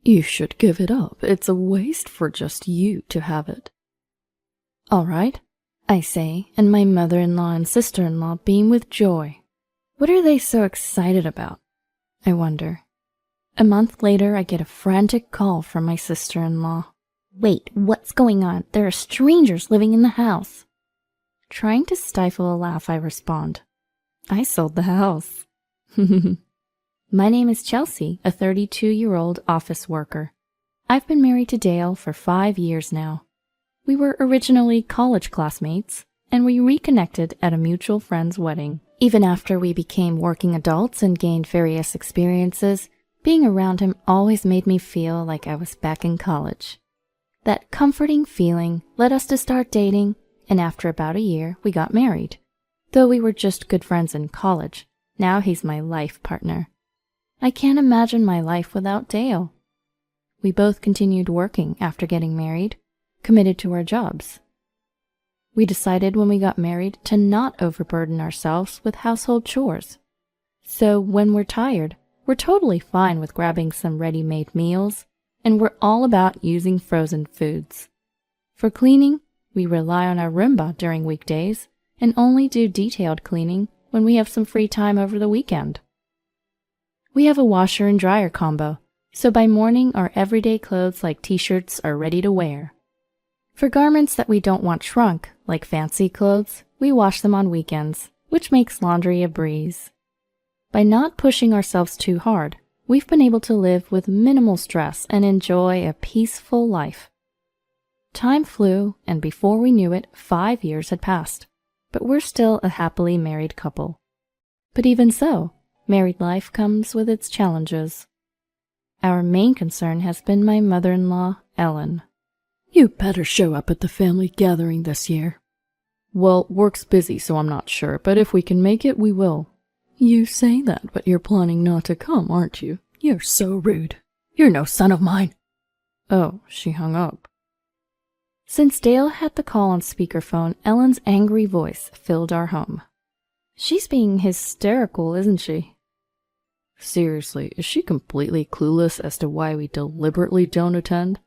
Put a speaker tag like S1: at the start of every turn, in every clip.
S1: You should give it up. It's a waste for just you to have it.
S2: All right, I say, and my mother-in-law and sister-in-law beam with joy. What are they so excited about? I wonder. A month later, I get a frantic call from my sister-in-law. Wait, what's going on? There are strangers living in the house. Trying to stifle a laugh, I respond. I sold the house. My name is Chelsea, a 32-year-old office worker. I've been married to Dale for 5 years now. We were originally college classmates, and we reconnected at a mutual friend's wedding. Even after we became working adults and gained various experiences, being around him always made me feel like I was back in college. That comforting feeling led us to start dating, and after about a year, we got married. Though we were just good friends in college, now he's my life partner. I can't imagine my life without Dale. We both continued working after getting married, committed to our jobs. We decided when we got married to not overburden ourselves with household chores. So when we're tired, we're totally fine with grabbing some ready-made meals, and we're all about using frozen foods. For cleaning, we rely on our Roomba during weekdays and only do detailed cleaning when we have some free time over the weekend. We have a washer and dryer combo, so by morning our everyday clothes like t-shirts are ready to wear. For garments that we don't want shrunk, like fancy clothes, we wash them on weekends, which makes laundry a breeze. By not pushing ourselves too hard, we've been able to live with minimal stress and enjoy a peaceful life. Time flew, and before we knew it, 5 years had passed, but we're still a happily married couple. But even so, married life comes with its challenges. Our main concern has been my mother-in-law, Ellen.
S1: You better show up at the family gathering this year. Well, work's busy, so I'm not sure, but if we can make it, we will. You say that, but you're planning not to come, aren't you? You're so rude. You're no son of mine. Oh, she hung up.
S2: Since Dale had the call on speakerphone, Ellen's angry voice filled our home. She's being hysterical, isn't she?
S1: Seriously, is she completely clueless as to why we deliberately don't attend?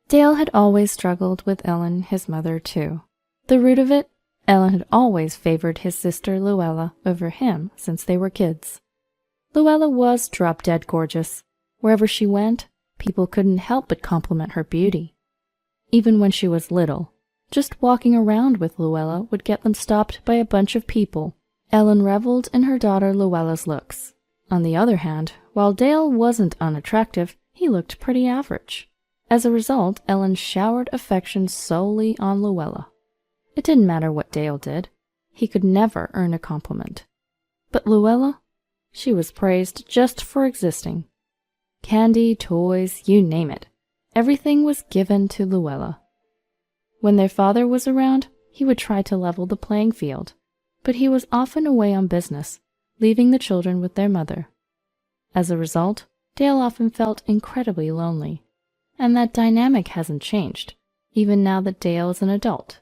S2: Dale had always struggled with Ellen, his mother, too. The root of it, Ellen had always favored his sister Luella over him since they were kids. Luella was drop-dead gorgeous. Wherever she went, people couldn't help but compliment her beauty. Even when she was little, just walking around with Luella would get them stopped by a bunch of people. Ellen reveled in her daughter Luella's looks. On the other hand, while Dale wasn't unattractive, he looked pretty average. As a result, Ellen showered affection solely on Luella. It didn't matter what Dale did. He could never earn a compliment. But Luella? She was praised just for existing. Candy, toys, you name it. Everything was given to Luella. When their father was around, he would try to level the playing field, but he was often away on business, leaving the children with their mother. As a result, Dale often felt incredibly lonely, and that dynamic hasn't changed, even now that Dale is an adult.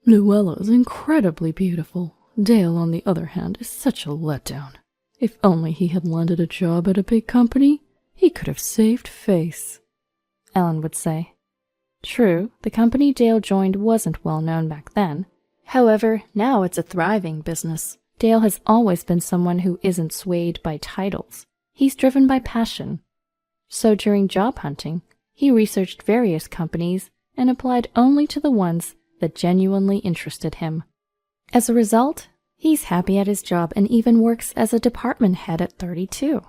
S1: Luella is incredibly beautiful. Dale, on the other hand, is such a letdown. If only he had landed a job at a big company, he could have saved face,
S2: Ellen would say. True, the company Dale joined wasn't well known back then. However, now it's a thriving business. Dale has always been someone who isn't swayed by titles. He's driven by passion. So during job hunting, he researched various companies and applied only to the ones that genuinely interested him. As a result, he's happy at his job and even works as a department head at 32.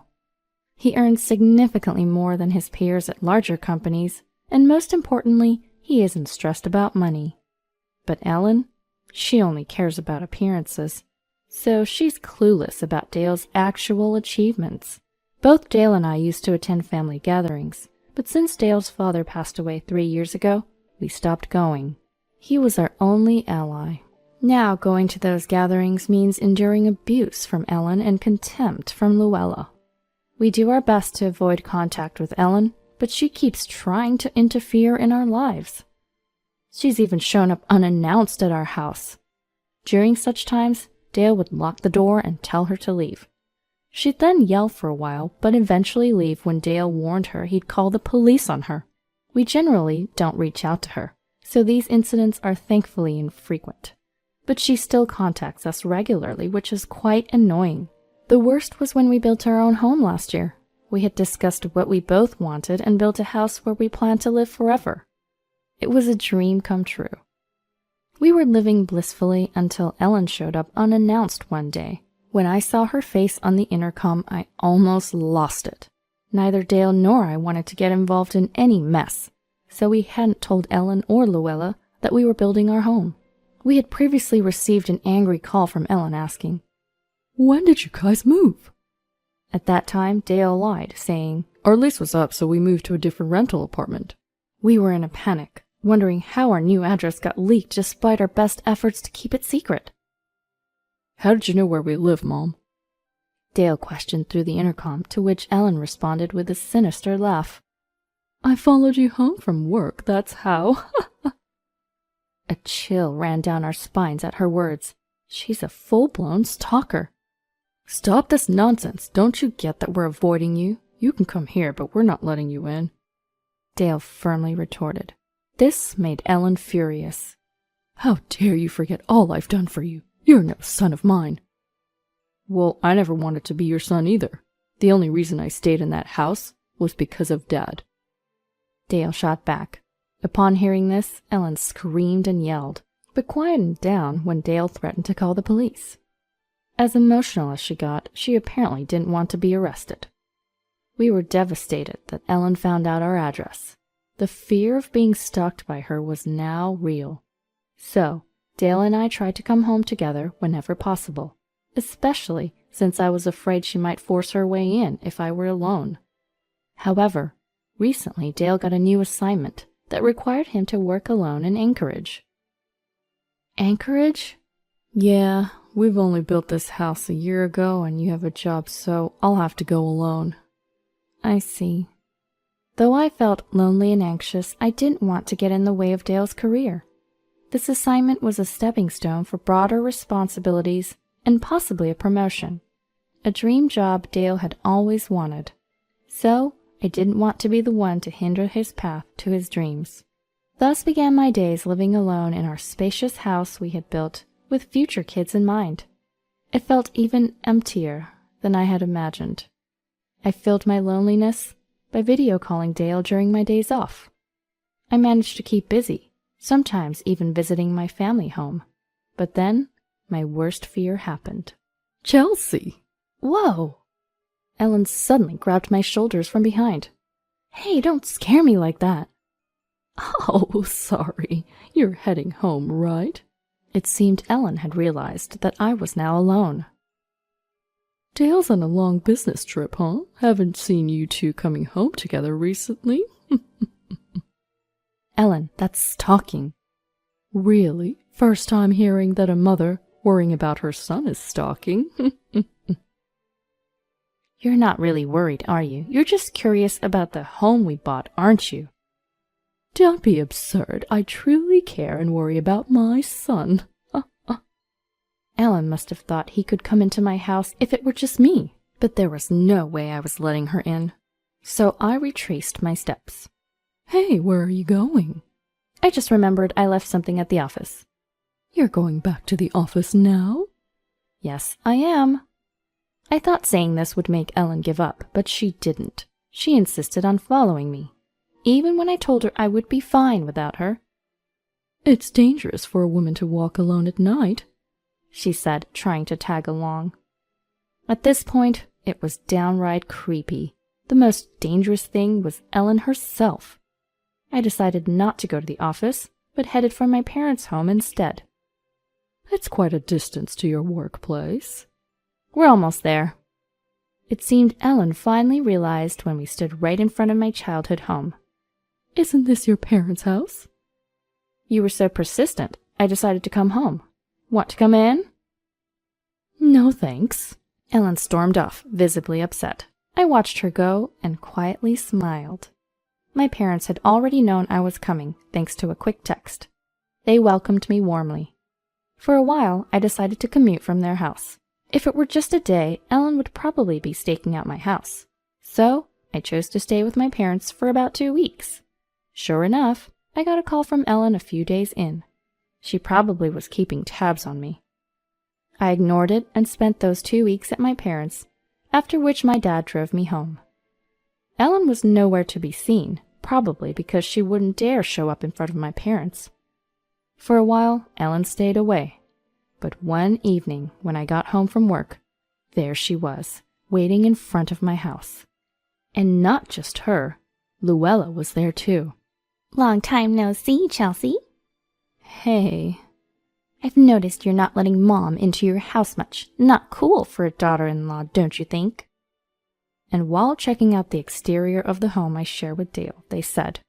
S2: He earns significantly more than his peers at larger companies, and most importantly, he isn't stressed about money. But Ellen, she only cares about appearances, so she's clueless about Dale's actual achievements. Both Dale and I used to attend family gatherings, but since Dale's father passed away 3 years ago, we stopped going. He was our only ally. Now going to those gatherings means enduring abuse from Ellen and contempt from Luella. We do our best to avoid contact with Ellen, but she keeps trying to interfere in our lives. She's even shown up unannounced at our house. During such times, Dale would lock the door and tell her to leave. She'd then yell for a while, but eventually leave when Dale warned her he'd call the police on her. We generally don't reach out to her, so these incidents are thankfully infrequent. But she still contacts us regularly, which is quite annoying. The worst was when we built our own home last year. We had discussed what we both wanted and built a house where we planned to live forever. It was a dream come true. We were living blissfully until Ellen showed up unannounced one day. When I saw her face on the intercom, I almost lost it. Neither Dale nor I wanted to get involved in any mess, so we hadn't told Ellen or Luella that we were building our home. We had previously received an angry call from Ellen asking,
S1: "When did you guys move?"
S2: At that time, Dale lied, saying,
S1: "Our lease was up, so we moved to a different rental apartment."
S2: We were in a panic, wondering how our new address got leaked despite our best efforts to keep it secret.
S1: "How did you know where we live, Mom?"
S2: Dale questioned through the intercom, to which Ellen responded with a sinister laugh.
S1: "I followed you home from work, that's how."
S2: A chill ran down our spines at her words. She's a full-blown stalker.
S1: "Stop this nonsense. Don't you get that we're avoiding you? You can come here, but we're not letting you in,"
S2: Dale firmly retorted. This made Ellen furious.
S1: "How dare you forget all I've done for you? You're no son of mine." "Well, I never wanted to be your son either. The only reason I stayed in that house was because of Dad."
S2: Dale shot back. Upon hearing this, Ellen screamed and yelled, but quietened down when Dale threatened to call the police. As emotional as she got, she apparently didn't want to be arrested. We were devastated that Ellen found out our address. The fear of being stalked by her was now real. So, Dale and I tried to come home together whenever possible, especially since I was afraid she might force her way in if I were alone. However, recently Dale got a new assignment that required him to work alone in Anchorage. Anchorage?
S1: "Yeah, we've only built this house a year ago and you have a job, so I'll have to go alone."
S2: I see. Though I felt lonely and anxious, I didn't want to get in the way of Dale's career. This assignment was a stepping stone for broader responsibilities and possibly a promotion. A dream job Dale had always wanted. So, I didn't want to be the one to hinder his path to his dreams. Thus began my days living alone in our spacious house we had built with future kids in mind. It felt even emptier than I had imagined. I filled my loneliness by video calling Dale during my days off. I managed to keep busy, sometimes even visiting my family home. But then, my worst fear happened.
S1: "Chelsea!"
S2: Whoa! Ellen suddenly grabbed my shoulders from behind. Hey, don't scare me like that.
S1: "Oh, sorry. You're heading home, right?"
S2: It seemed Ellen had realized that I was now alone.
S1: "Dale's on a long business trip, huh? Haven't seen you two coming home together recently."
S2: Ellen, that's stalking.
S1: "Really? First time hearing that a mother worrying about her son is stalking."
S2: You're not really worried, are you? You're just curious about the home we bought, aren't you?
S1: "Don't be absurd. I truly care and worry about my son."
S2: Ellen must have thought he could come into my house if it were just me, but there was no way I was letting her in. So I retraced my steps.
S1: "Hey, where are you going?"
S2: I just remembered I left something at the office.
S1: "You're going back to the office now?"
S2: Yes, I am. I thought saying this would make Ellen give up, but she didn't. She insisted on following me, even when I told her I would be fine without her.
S1: "It's dangerous for a woman to walk alone at night,"
S2: she said, trying to tag along. At this point, it was downright creepy. The most dangerous thing was Ellen herself. I decided not to go to the office, but headed for my parents' home instead.
S1: "It's quite a distance to your workplace."
S2: We're almost there. It seemed Ellen finally realized when we stood right in front of my childhood home.
S1: "Isn't this your parents' house?"
S2: You were so persistent, I decided to come home. Want to come in?
S1: "No, thanks."
S2: Ellen stormed off, visibly upset. I watched her go and quietly smiled. My parents had already known I was coming, thanks to a quick text. They welcomed me warmly. For a while, I decided to commute from their house. If it were just a day, Ellen would probably be staking out my house. So I chose to stay with my parents for about 2 weeks. Sure enough, I got a call from Ellen a few days in. She probably was keeping tabs on me. I ignored it and spent those 2 weeks at my parents', after which my dad drove me home. Ellen was nowhere to be seen, probably because she wouldn't dare show up in front of my parents. For a while, Ellen stayed away. But one evening, when I got home from work, there she was, waiting in front of my house. And not just her, Luella was there too.
S3: Long time no see, Chelsea.
S2: Hey.
S3: I've noticed you're not letting Mom into your house much. Not cool for a daughter-in-law, don't you think?
S2: And while checking out the exterior of the home I share with Dale, they said,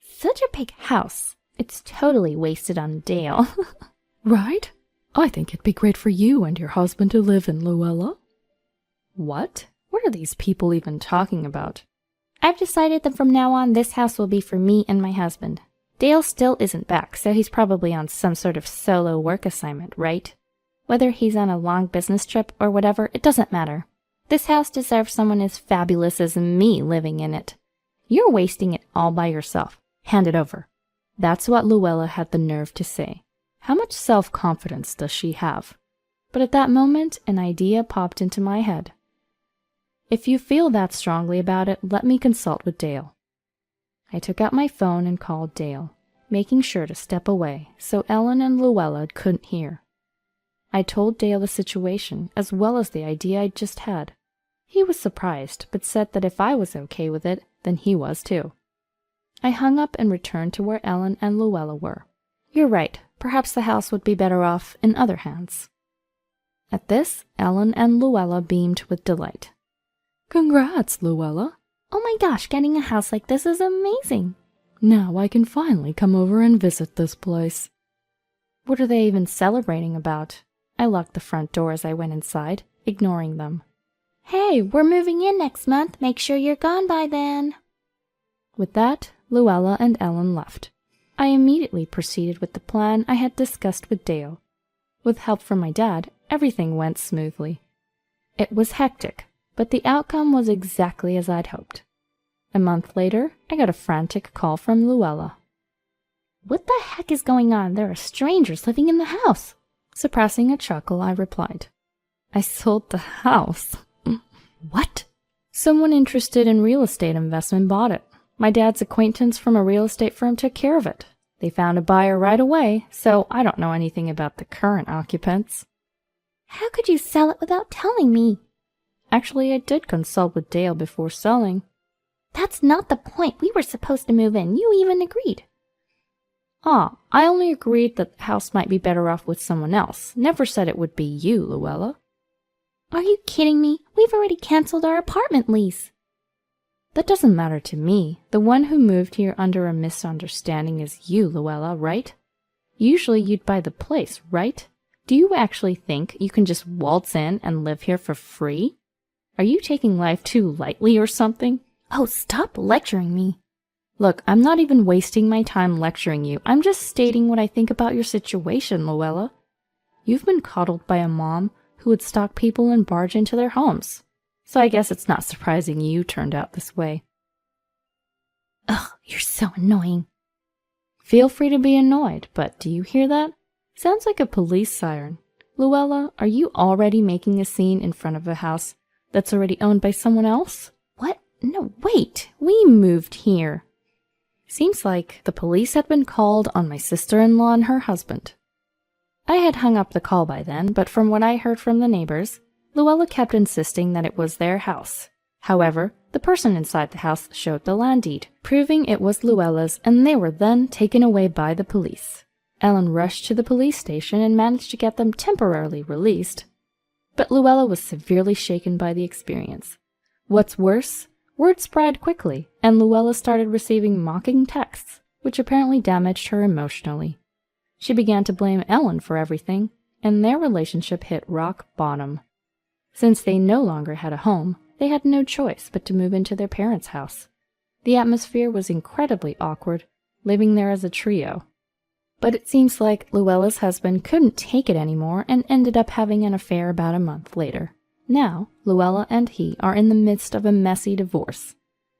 S3: Such a big house. It's totally wasted on Dale.
S1: Right? I think it'd be great for you and your husband to live in, Luella.
S2: What? What are these people even talking about?
S3: I've decided that from now on this house will be for me and my husband. Dale still isn't back, so he's probably on some sort of solo work assignment, right? Whether he's on a long business trip or whatever, it doesn't matter. This house deserves someone as fabulous as me living in it. You're wasting it all by yourself. Hand it over.
S2: That's what Luella had the nerve to say. How much self-confidence does she have? But at that moment, an idea popped into my head. If you feel that strongly about it, let me consult with Dale. I took out my phone and called Dale, making sure to step away so Ellen and Luella couldn't hear. I told Dale the situation as well as the idea I'd just had. He was surprised, but said that if I was okay with it, then he was too. I hung up and returned to where Ellen and Luella were. You're right, perhaps the house would be better off in other hands. At this, Ellen and Luella beamed with delight.
S1: Congrats, Luella.
S3: Oh my gosh, getting a house like this is amazing.
S1: Now I can finally come over and visit this place.
S2: What are they even celebrating about? I locked the front door as I went inside, ignoring them.
S3: Hey, we're moving in next month. Make sure you're gone by then.
S2: With that, Luella and Ellen left. I immediately proceeded with the plan I had discussed with Dale. With help from my dad, everything went smoothly. It was hectic, but the outcome was exactly as I'd hoped. A month later, I got a frantic call from Luella.
S3: What the heck is going on? There are strangers living in the house.
S2: Suppressing a chuckle, I replied, I sold the house.
S3: What?
S2: Someone interested in real estate investment bought it. My dad's acquaintance from a real estate firm took care of it. They found a buyer right away, so I don't know anything about the current occupants.
S3: How could you sell it without telling me?
S2: Actually, I did consult with Dale before selling.
S3: That's not the point. We were supposed to move in. You even agreed.
S2: I only agreed that the house might be better off with someone else. Never said it would be you, Luella.
S3: Are you kidding me? We've already canceled our apartment lease.
S2: That doesn't matter to me. The one who moved here under a misunderstanding is you, Luella, right? Usually you'd buy the place, right? Do you actually think you can just waltz in and live here for free? Are you taking life too lightly or something?
S3: Oh, stop lecturing me.
S2: Look, I'm not even wasting my time lecturing you. I'm just stating what I think about your situation, Luella. You've been coddled by a mom who would stalk people and barge into their homes. So I guess it's not surprising you turned out this way.
S3: Ugh, you're so annoying.
S2: Feel free to be annoyed, but do you hear that? Sounds like a police siren. Luella, are you already making a scene in front of a house that's already owned by someone else?
S3: What? No, wait.
S2: We moved here. Seems like the police had been called on my sister-in-law and her husband. I had hung up the call by then, but from what I heard from the neighbors, Luella kept insisting that it was their house. However, the person inside the house showed the land deed, proving it was Luella's, and they were then taken away by the police. Ellen rushed to the police station and managed to get them temporarily released. But Luella was severely shaken by the experience. What's worse, word spread quickly, and Luella started receiving mocking texts, which apparently damaged her emotionally. She began to blame Ellen for everything, and their relationship hit rock bottom. Since they no longer had a home, they had no choice but to move into their parents' house. The atmosphere was incredibly awkward, living there as a trio.
S3: But it seems like Luella's husband couldn't take it anymore and ended up having an affair about a month later. Now, Luella and he are in the midst of a messy divorce.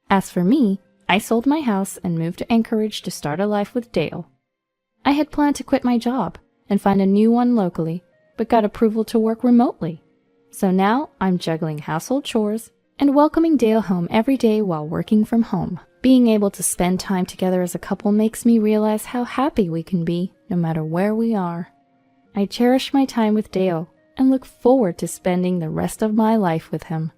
S3: As for me, I sold my house and moved to Anchorage to start a life with Dale. I had planned to quit my job and find a new one locally, but got approval to work remotely. So now I'm juggling household chores and welcoming Dale home every day while working from home. Being able to spend time together as a couple makes me realize how happy we can be, no matter where we are. I cherish my time with Dale and look forward to spending the rest of my life with him.